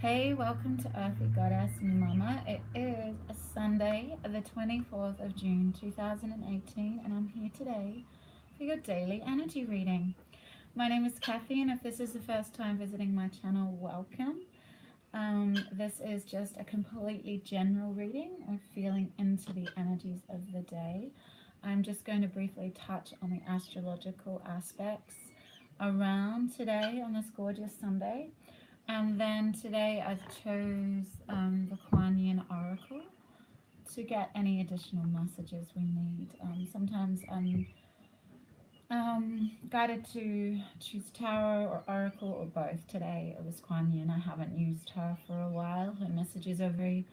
Hey, welcome to Earthy Goddess and Mama. It is a Sunday, the 24th of June 2018, and I'm here today for your daily energy reading. My name is Kathy, and if this is the first time visiting my channel, welcome. This is just a completely general reading of feeling into the energies of the day. I'm just going to briefly touch on the astrological aspects around today on this gorgeous Sunday. And then today I chose the kuaN oracle to get any additional messages we need. Sometimes I'm guided to choose tarot or oracle or both. Today it was kuaN. I haven't used her for a while. Her messages are very,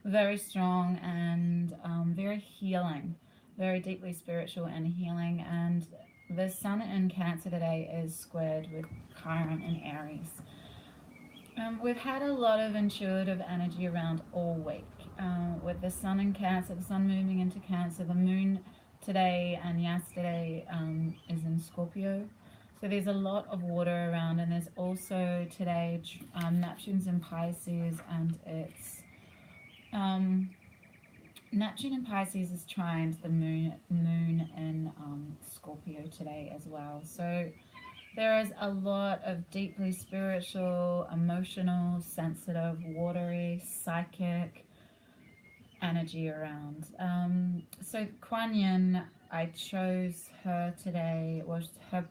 very strong and very healing, very deeply spiritual and healing. And the sun in Cancer today is squared with Chiron in Aries. We've had a lot of intuitive energy around all week with the sun in Cancer, the sun moving into Cancer. The moon today and yesterday is in Scorpio, so there's a lot of water around. And there's also today Neptune's in Pisces, and it's Neptune in Pisces is trined the moon in Scorpio today as well. So there is a lot of deeply spiritual, emotional, sensitive, watery, psychic energy around. So kuaN, I chose her today. Her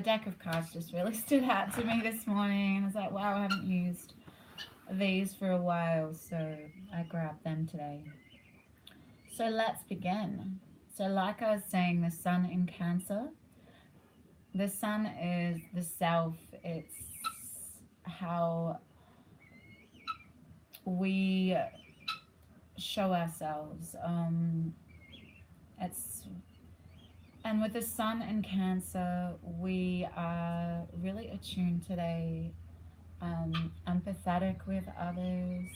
deck of cards just really stood out to me this morning. And I was like, wow, I haven't used these for a while, so I grabbed them today. So let's begin. So like I was saying, the sun in Cancer. The sun is the self. It's how we show ourselves. And with the sun in Cancer, we are really attuned today, empathetic with others,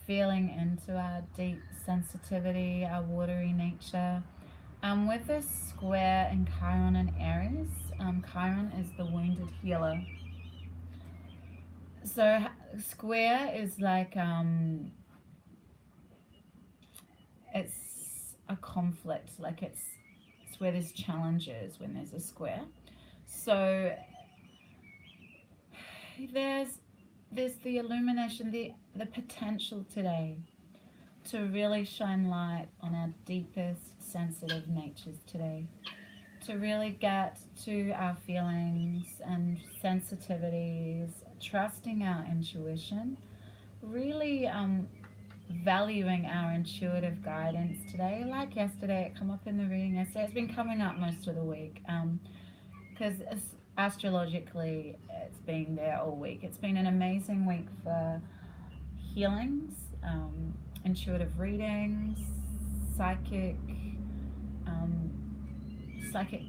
feeling into our deep sensitivity, our watery nature. With this square in Chiron and Aries, Chiron is the wounded healer. So square is like, it's a conflict, like it's where there's challenges when there's a square. So there's the illumination, the potential today to really shine light on our deepest sensitive natures today, to really get to our feelings and sensitivities, trusting our intuition, really valuing our intuitive guidance today. Like yesterday, it came up in the reading yesterday. It's been coming up most of the week because astrologically it's been there all week. It's been an amazing week for healings, intuitive readings, psychic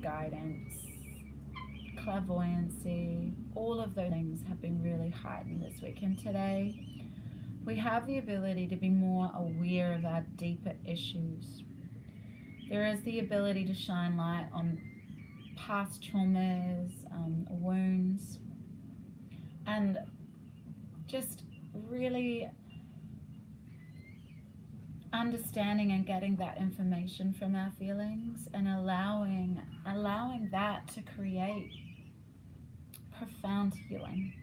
guidance, clairvoyancy. All of those things have been really heightened this week. And today we have the ability to be more aware of our deeper issues. There is the ability to shine light on past traumas, wounds, and just really understanding and getting that information from our feelings and allowing that to create profound healing.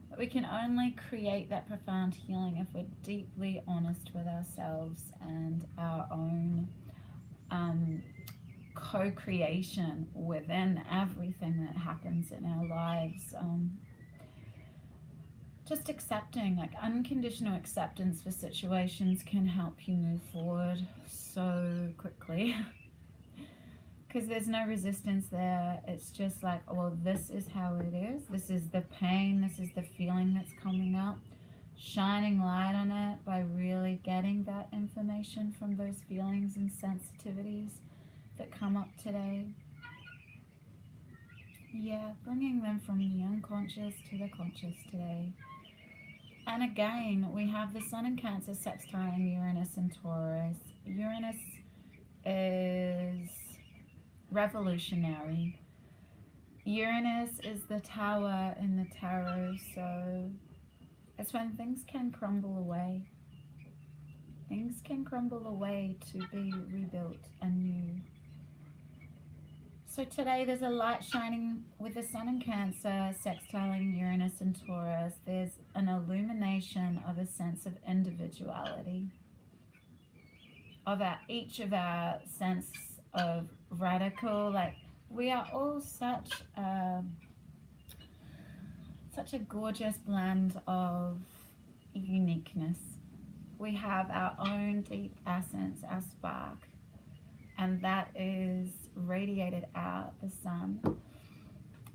But we can only create that profound healing if we're deeply honest with ourselves and our own co-creation within everything that happens in our lives. Just accepting, like unconditional acceptance for situations can help you move forward so quickly because there's no resistance there. It's just like, oh, well, this is how it is. This is the pain. This is the feeling that's coming up. Shining light on it by really getting that information from those feelings and sensitivities that come up today. Yeah, bringing them from the unconscious to the conscious today. And again, we have the sun in Cancer sextiling Uranus and Taurus. Uranus is revolutionary. Uranus is the tower in the tarot, so It's when things can crumble away. Things can crumble away to be rebuilt anew. So today there's a light shining with the Sun in Cancer, sextiling Uranus and Taurus. There's an illumination of a sense of individuality, of each of our sense of radical, like we are all such a gorgeous blend of uniqueness. We have our own deep essence, our spark, and that is radiated out the sun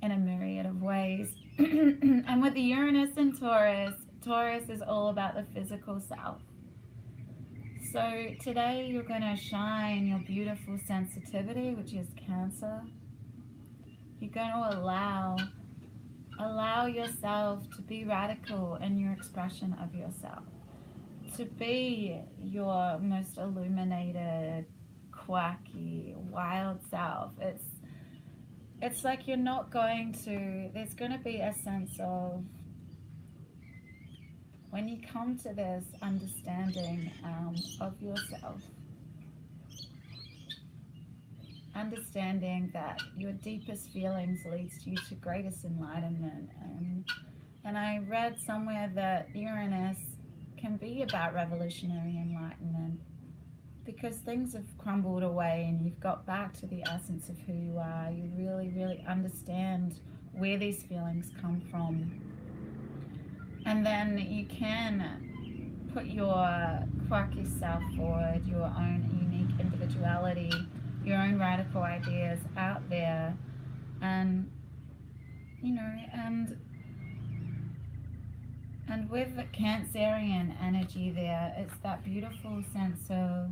in a myriad of ways. And with the Uranus and Taurus, Taurus is all about the physical self. So today you're going to shine your beautiful sensitivity, which is Cancer. You're going to allow yourself to be radical in your expression of yourself, to be your most illuminated, quirky, wild self. It's like you're not going to, there's going to be a sense of, when you come to this understanding of yourself, understanding that your deepest feelings leads you to greatest enlightenment. And I read somewhere that Uranus can be about revolutionary enlightenment, because things have crumbled away and you've got back to the essence of who you are. You really, really understand where these feelings come from. And then you can put your quirky self forward, your own unique individuality, your own radical ideas out there. And, you know, and with the Cancerian energy there, it's that beautiful sense of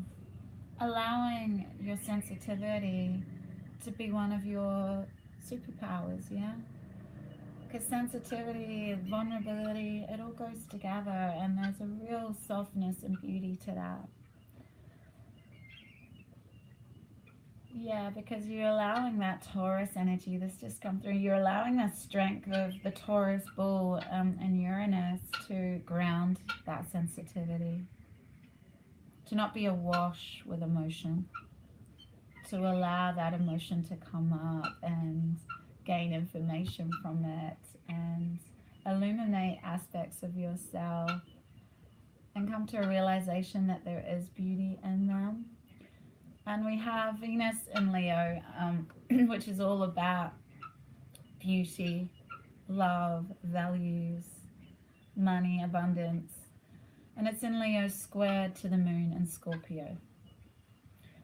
allowing your sensitivity to be one of your superpowers, yeah? Because sensitivity, vulnerability, it all goes together, and there's a real softness and beauty to that. Yeah, because you're allowing that Taurus energy that's just come through. You're allowing the strength of the Taurus bull and Uranus to ground that sensitivity, to not be awash with emotion, to allow that emotion to come up and gain information from it and illuminate aspects of yourself and come to a realization that there is beauty in them. And we have Venus in Leo, which is all about beauty, love, values, money, abundance. And it's in Leo squared to the moon in Scorpio.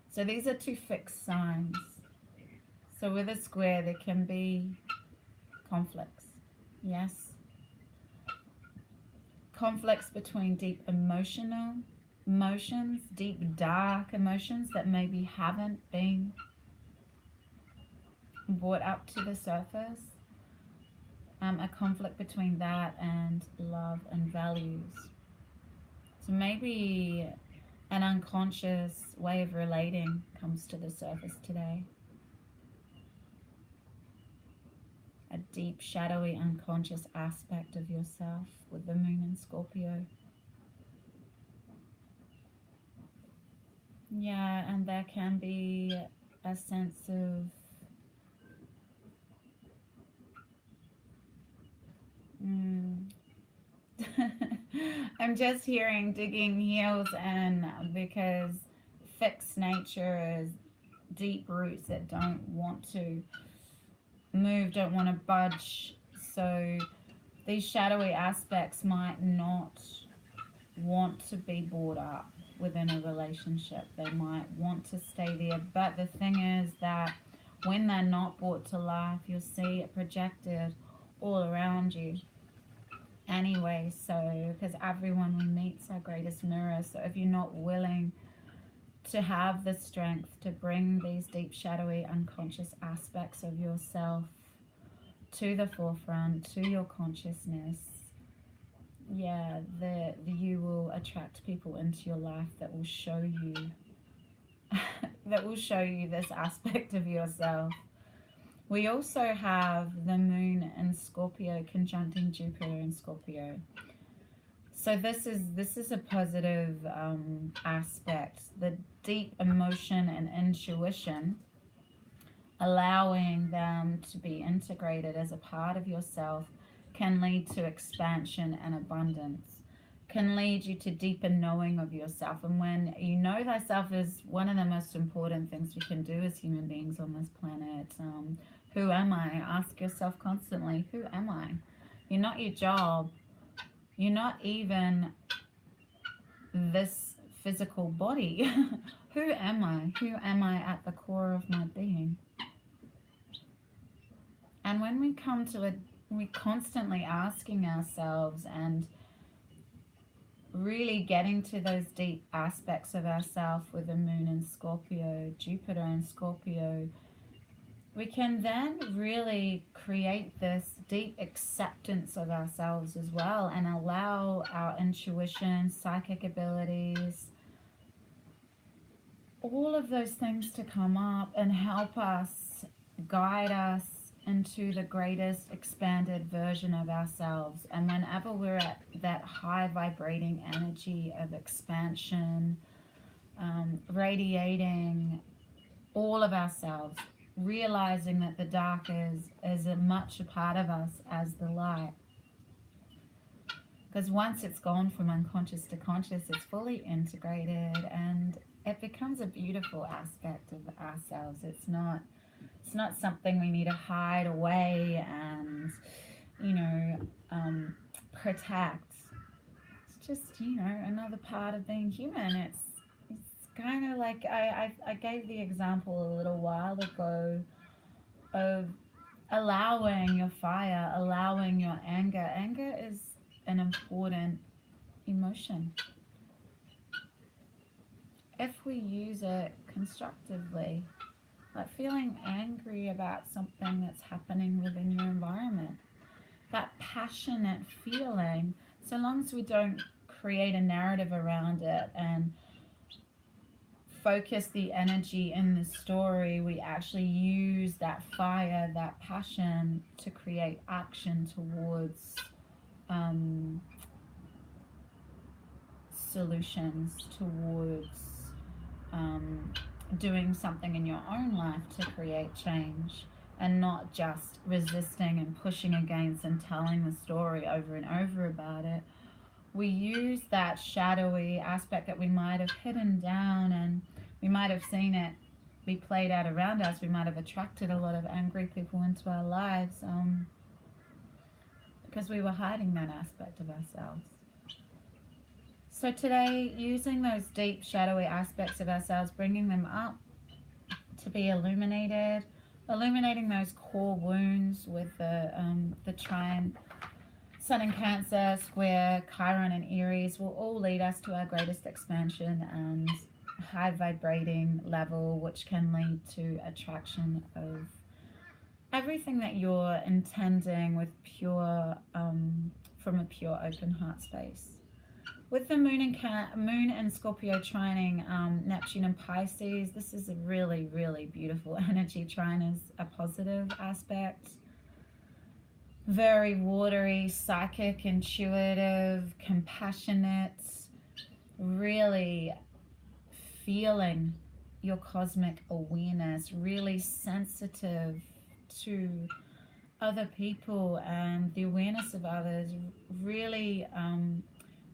So these are two fixed signs. So with a square, there can be conflicts. Yes. Conflicts between deep emotions, deep dark emotions that maybe haven't been brought up to the surface. A conflict between that and love and values. So maybe an unconscious way of relating comes to the surface today. A deep, shadowy, unconscious aspect of yourself with the moon in Scorpio. Yeah, and there can be a sense of I'm just hearing digging heels in, because fixed nature is deep roots that don't want to move, don't want to budge. So these shadowy aspects might not want to be brought up within a relationship. They might want to stay there. But the thing is that when they're not brought to life, you'll see it projected all around you anyway. So, because everyone we meet's our greatest mirror. So if you're not willing to have the strength to bring these deep, shadowy, unconscious aspects of yourself to the forefront, to your consciousness, yeah, you will attract people into your life that will show you that will show you this aspect of yourself. We also have the moon in Scorpio conjuncting Jupiter in Scorpio. So this is a positive aspect. The deep emotion and intuition, allowing them to be integrated as a part of yourself, can lead to expansion and abundance, can lead you to deeper knowing of yourself. And when you know thyself is one of the most important things we can do as human beings on this planet. Who am I? Ask yourself constantly, who am I? You're not your job. You're not even this physical body. Who am I? Who am I at the core of my being? And when we come to it, we're constantly asking ourselves and really getting to those deep aspects of ourselves with the moon in Scorpio, Jupiter in Scorpio, we can then really create this deep acceptance of ourselves as well, and allow our intuition, psychic abilities, all of those things to come up and help us, guide us into the greatest expanded version of ourselves. And whenever we're at that high vibrating energy of expansion, radiating all of ourselves, realizing that the dark is as much a part of us as the light. Because once it's gone from unconscious to conscious, it's fully integrated and it becomes a beautiful aspect of ourselves. It's not something we need to hide away and, protect. It's just, another part of being human. It's kind of like I gave the example a little while ago of allowing your fire, allowing your anger. Anger is an important emotion if we use it constructively. Like feeling angry about something that's happening within your environment, that passionate feeling, so long as we don't create a narrative around it and focus the energy in the story, we actually use that fire, that passion to create action towards solutions, towards doing something in your own life to create change, and not just resisting and pushing against and telling the story over and over about it. We use that shadowy aspect that we might have hidden down, and we might have seen it be played out around us. We might have attracted a lot of angry people into our lives because we were hiding that aspect of ourselves. So today, using those deep shadowy aspects of ourselves, bringing them up to be illuminated, illuminating those core wounds with the trine, Sun in Cancer, square, Chiron and Aries will all lead us to our greatest expansion and high vibrating level, which can lead to attraction of everything that you're intending with pure, from a pure open heart space. With the moon in Scorpio trining Neptune and Pisces, this is a really, really beautiful energy. Trine is a positive aspect. Very watery, psychic, intuitive, compassionate, really feeling your cosmic awareness, really sensitive to other people and the awareness of others, really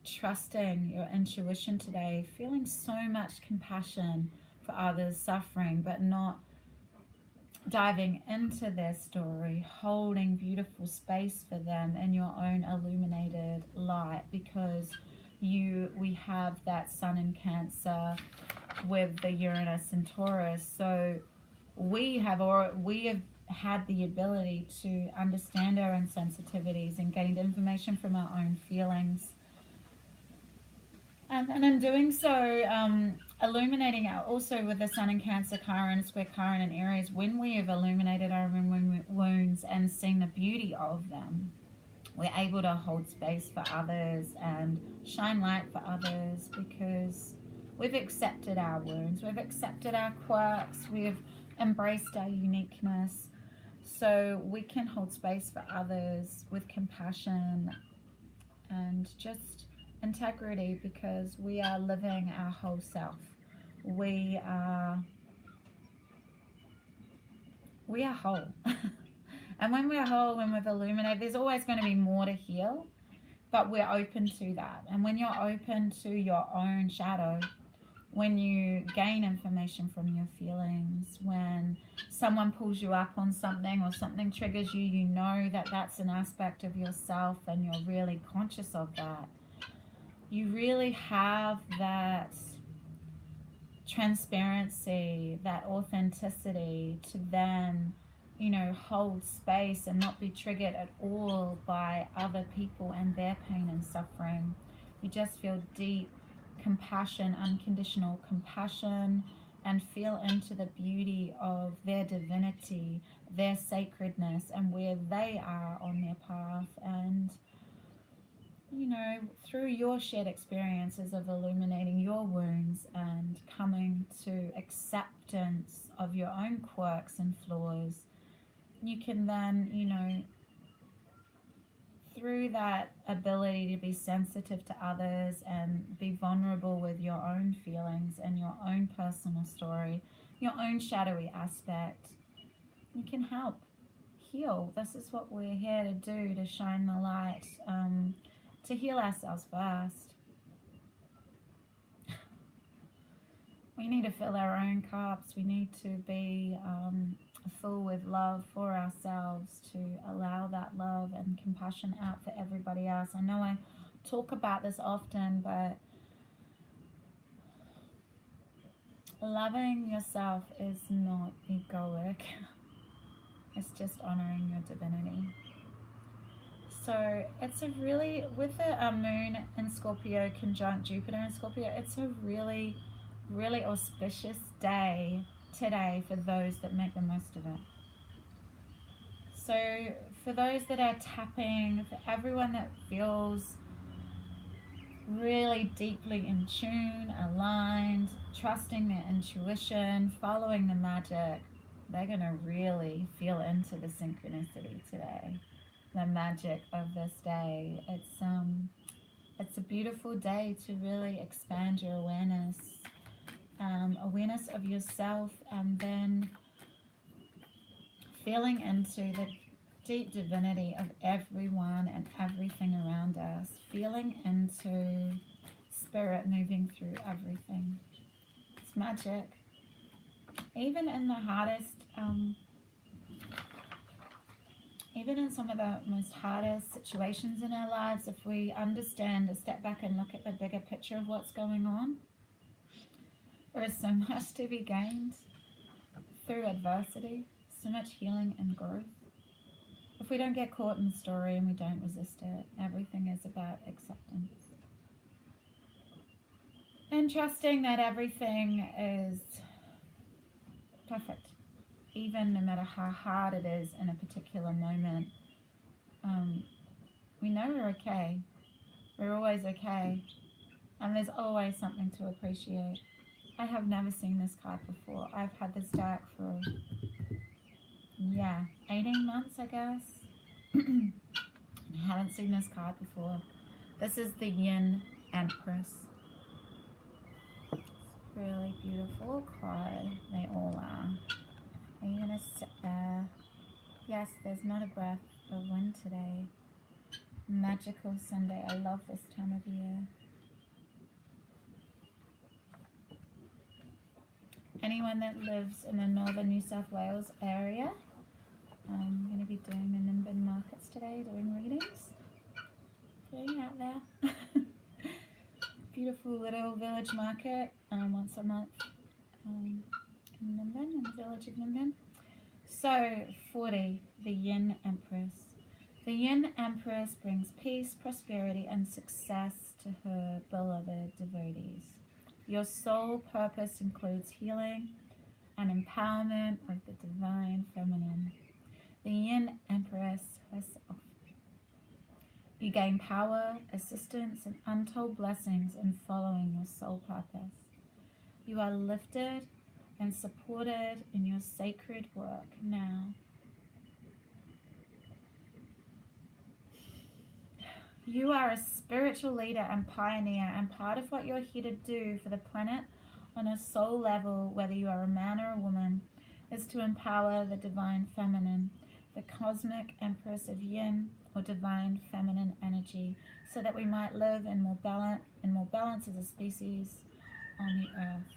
trusting your intuition today, feeling so much compassion for others suffering, but not diving into their story, holding beautiful space for them in your own illuminated light, because we have that Sun in Cancer with the Uranus and Taurus. So we have had the ability to understand our own sensitivities and gained information from our own feelings. And in doing so, illuminating also with the Sun in Cancer, Chiron, square Chiron and Aries, when we have illuminated our own wounds and seen the beauty of them, we're able to hold space for others and shine light for others, because we've accepted our wounds, we've accepted our quirks, we've embraced our uniqueness, so we can hold space for others with compassion and just integrity, because we are living our whole self. We are whole. And when we're whole, when we've illuminated, there's always going to be more to heal, but we're open to that. And when you're open to your own shadow, when you gain information from your feelings, when someone pulls you up on something or something triggers you, you know that that's an aspect of yourself and you're really conscious of that. You really have that transparency, that authenticity to then, you know, hold space and not be triggered at all by other people and their pain and suffering. You just feel deep compassion, unconditional compassion, and feel into the beauty of their divinity, their sacredness, and where they are on their path. And, you know, through your shared experiences of illuminating your wounds and coming to acceptance of your own quirks and flaws, you can then, you know, through that ability to be sensitive to others and be vulnerable with your own feelings and your own personal story, your own shadowy aspect, you can help heal. This is what we're here to do, to shine the light, to heal ourselves first. We need to fill our own cups. We need to be full with love for ourselves, to allow that love and compassion out for everybody else. I know I talk about this often, but loving yourself is not egoic. It's just honoring your divinity. So it's a really, with the moon in Scorpio conjunct Jupiter in Scorpio, it's a really, really auspicious day today for those that make the most of it. So for those that are tapping, for everyone that feels really deeply in tune, aligned, trusting their intuition, following the magic, they're going to really feel into the synchronicity today, the magic of this day. It's a beautiful day to really expand your awareness. Awareness of yourself, and then feeling into the deep divinity of everyone and everything around us, feeling into spirit moving through everything. It's magic. Even in the hardest, even in some of the most hardest situations in our lives, if we understand to step back and look at the bigger picture of what's going on, there is so much to be gained through adversity, so much healing and growth. If we don't get caught in the story and we don't resist it, everything is about acceptance. And trusting that everything is perfect, even no matter how hard it is in a particular moment. We know we're okay. We're always okay. And there's always something to appreciate. I have never seen this card before. I've had this deck for, 18 months, I guess. I haven't seen this card before. This is the yiN Empress. It's a really beautiful card. They all are. Are you going to sit there? Yes, there's not a breath of wind today. Magical Sunday. I love this time of year. Anyone that lives in the northern New South Wales area, I'm going to be doing the Nimbin markets today, doing readings. Getting out there. Beautiful little village market once a month in Nimbin, in the village of Nimbin. So 40, the yiN Empress. The yiN Empress brings peace, prosperity, and success to her beloved devotees. Your soul purpose includes healing and empowerment of the divine feminine, the yiN Empress herself. You gain power, assistance, and untold blessings in following your soul purpose. You are lifted and supported in your sacred work now. You are a spiritual leader and pioneer, and part of what you're here to do for the planet on a soul level, whether you are a man or a woman, is to empower the divine feminine, the cosmic empress of yin, or divine feminine energy, so that we might live in more balance as a species on the earth.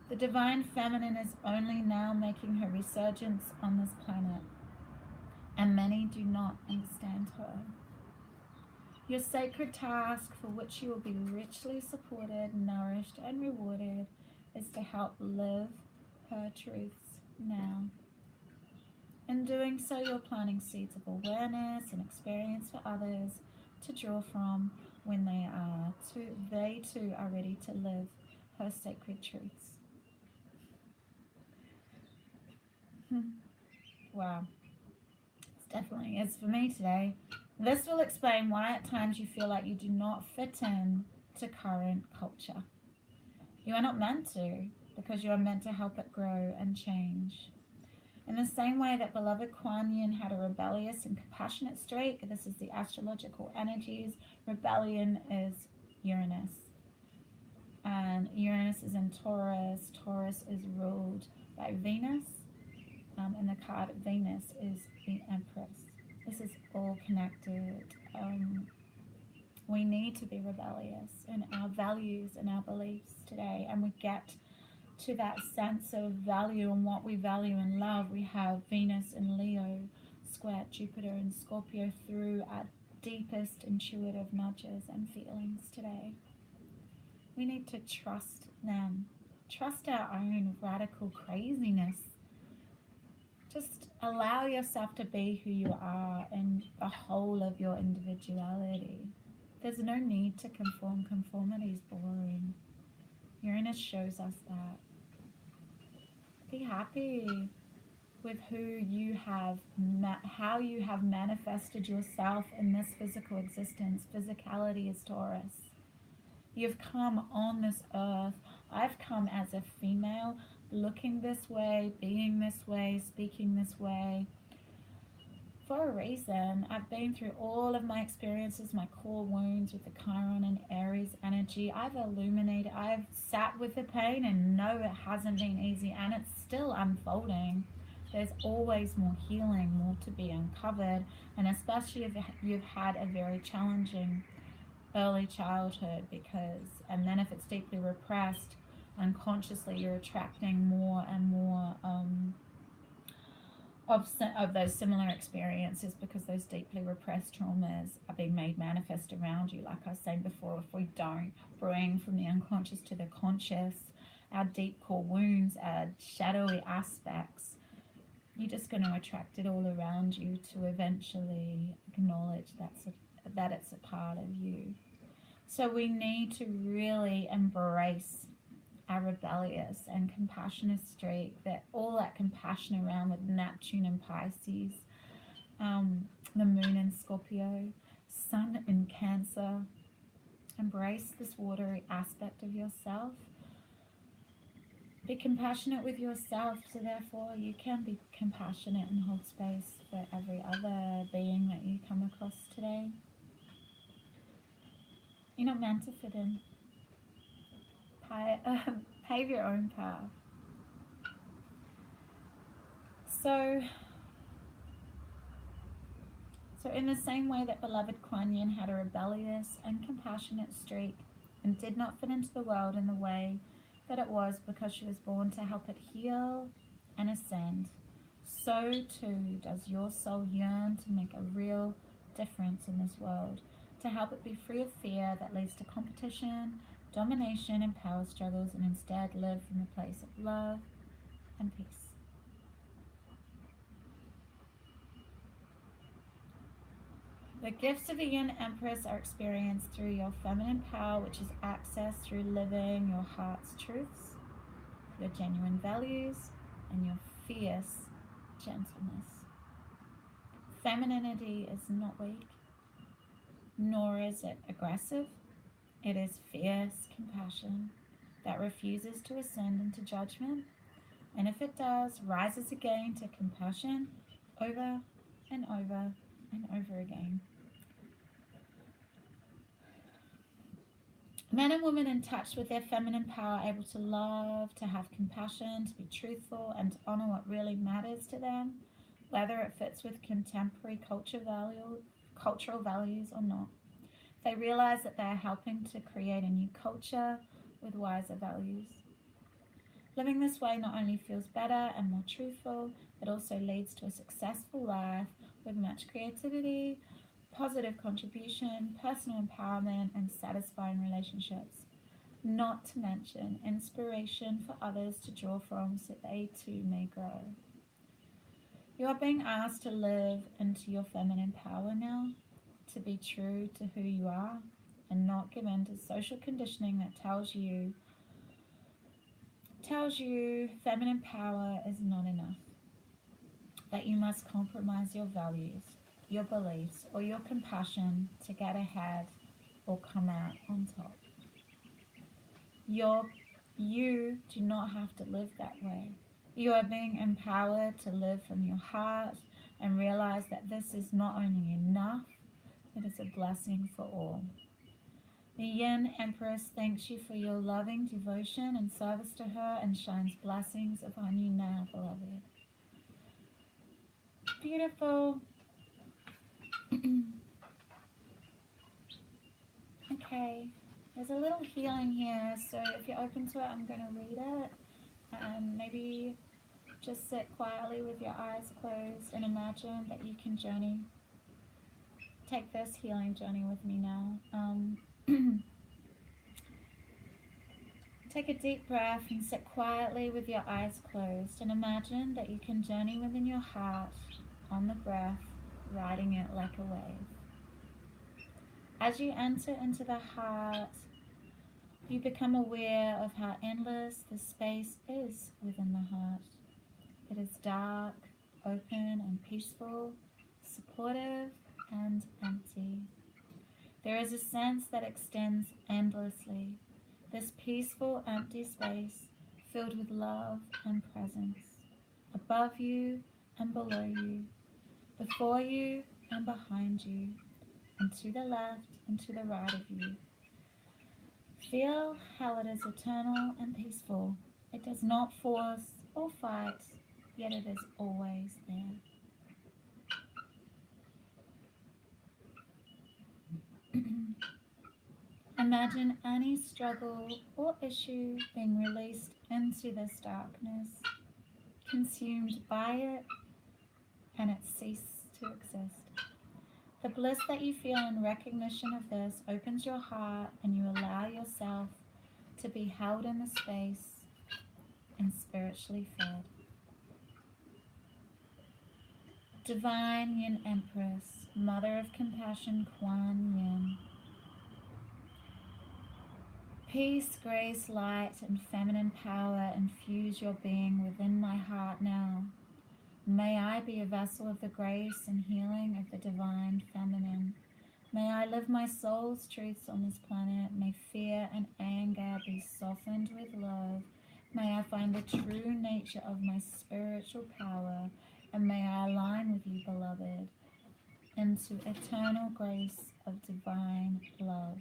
The divine feminine is only now making her resurgence on this planet, and many do not understand her. Your sacred task, for which you will be richly supported, nourished, and rewarded, is to help live her truths now. In doing so, you're planting seeds of awareness and experience for others to draw from when they too are ready to live her sacred truths. Wow. It definitely is for me today. This will explain why at times you feel like you do not fit in to current culture. You are not meant to, because you are meant to help it grow and change. In the same way that beloved kuaN had a rebellious and compassionate streak, this is the astrological energies. Rebellion is Uranus. And Uranus is in Taurus. Taurus is ruled by Venus. And the card of Venus is the Empress. This is all connected. We need to be rebellious in our values and our beliefs today. And we get to that sense of value and what we value and love. We have Venus in Leo square Jupiter and Scorpio through our deepest intuitive nudges and feelings today. We need to trust them. Trust our own radical craziness. Just allow yourself to be who you are in the whole of your individuality. There's no need to conform. Conformity is boring. Uranus shows us that. Be happy with who you have, how you have manifested yourself in this physical existence. Physicality is Taurus. You've come on this earth. I've come as a female, looking this way, being this way, speaking this way, for a reason. I've been through all of my experiences, my core wounds with the chiron and Aries energy. I've illuminated, I've sat with the pain, and no, it hasn't been easy, and it's still unfolding. There's always more healing, more to be uncovered, and especially if you've had a very challenging early childhood, and then if it's deeply repressed, unconsciously you're attracting more and more of those similar experiences, because those deeply repressed traumas are being made manifest around you. Like I was saying before, if we don't bring from the unconscious to the conscious our deep core wounds, our shadowy aspects, you're just going to attract it all around you to eventually acknowledge that it's a part of you. So we need to really embrace our rebellious and compassionate streak, that all that compassion around with Neptune and Pisces, the moon in Scorpio, sun in Cancer. Embrace this watery aspect of yourself. Be compassionate with yourself, so therefore you can be compassionate and hold space for every other being that you come across today. You're not meant to fit in. Pave your own path. So in the same way that beloved kuaN had a rebellious and compassionate streak and did not fit into the world in the way that it was, because she was born to help it heal and ascend, so too does your soul yearn to make a real difference in this world, to help it be free of fear that leads to competition, domination, and power struggles, and instead live from a place of love and peace. The gifts of the yin Empress are experienced through your feminine power, which is accessed through living your heart's truths, your genuine values, and your fierce gentleness. Femininity is not weak, nor is it aggressive. It is fierce compassion that refuses to ascend into judgment, and if it does, rises again to compassion over and over and over again. Men and women in touch with their feminine power, able to love, to have compassion, to be truthful, and to honor what really matters to them, whether it fits with contemporary cultural values or not. They realize that they are helping to create a new culture with wiser values. Living this way not only feels better and more truthful, it also leads to a successful life with much creativity, positive contribution, personal empowerment, and satisfying relationships. Not to mention inspiration for others to draw from so they too may grow. You are being asked to live into your feminine power now, to be true to who you are and not give in to social conditioning that tells you feminine power is not enough, that you must compromise your values, your beliefs, or your compassion to get ahead or come out on top. You do not have to live that way. You are being empowered to live from your heart and realize that this is not only enough, it is a blessing for all. The yiN Empress thanks you for your loving devotion and service to her and shines blessings upon you now, beloved. Beautiful. Okay, there's a little healing here, so if you're open to it, I'm going to read it. And maybe just sit quietly with your eyes closed and imagine that you can journey. Take this healing journey with me now. Take a deep breath and sit quietly with your eyes closed and imagine that you can journey within your heart on the breath, riding it like a wave. As you enter into the heart, you become aware of how endless the space is within the heart. It is dark, open and peaceful, supportive and empty. There is a sense that extends endlessly. This peaceful, empty space filled with love and presence, above you and below you, before you and behind you, and to the left and to the right of you. Feel how it is eternal and peaceful. It does not force or fight, yet it is always there. Imagine any struggle or issue being released into this darkness, consumed by it, and it ceases to exist. The bliss that you feel in recognition of this opens your heart and you allow yourself to be held in the space and spiritually fed. Divine yiN Empress, Mother of Compassion, kuaN Yin. Peace, grace, light, and feminine power infuse your being within my heart now. May I be a vessel of the grace and healing of the divine feminine. May I live my soul's truths on this planet. May fear and anger be softened with love. May I find the true nature of my spiritual power. And may I align with you, beloved, into eternal grace of divine love.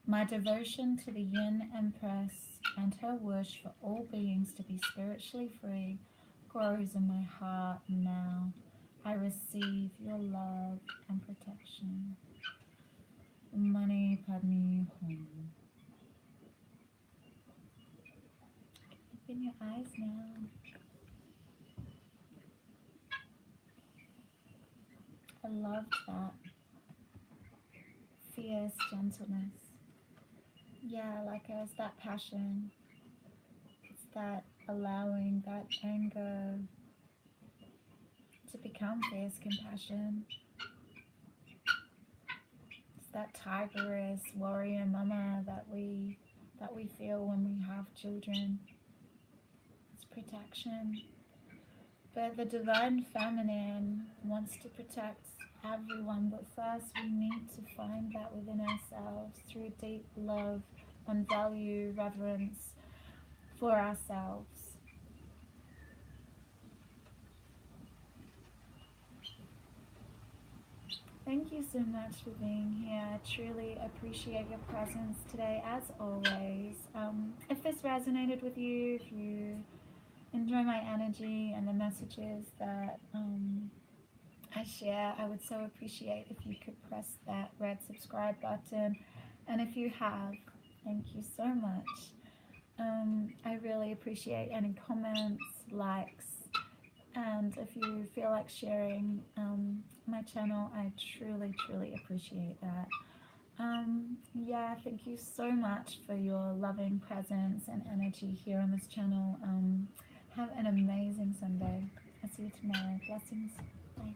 My devotion to the yiN Empress and her wish for all beings to be spiritually free grows in my heart now. I receive your love and protection. Mani Padme Hum. Open your eyes now. I loved that. Fierce gentleness. Yeah, like it's that passion. It's that allowing that anger to become fierce compassion. It's that tigress, warrior mumma that we feel when we have children. It's protection. But the divine feminine wants to protect everyone, but first we need to find that within ourselves through deep love and value, reverence for ourselves. Thank you so much for being here. I truly appreciate your presence today, as always. If this resonated with you, if you enjoy my energy and the messages that I share, I would so appreciate if you could press that red subscribe button. And if you have, thank you so much. I really appreciate any comments, likes, and if you feel like sharing my channel, I truly, truly appreciate that. Yeah, thank you so much for your loving presence and energy here on this channel. Have an amazing Sunday. I'll see you tomorrow. Blessings. Bye.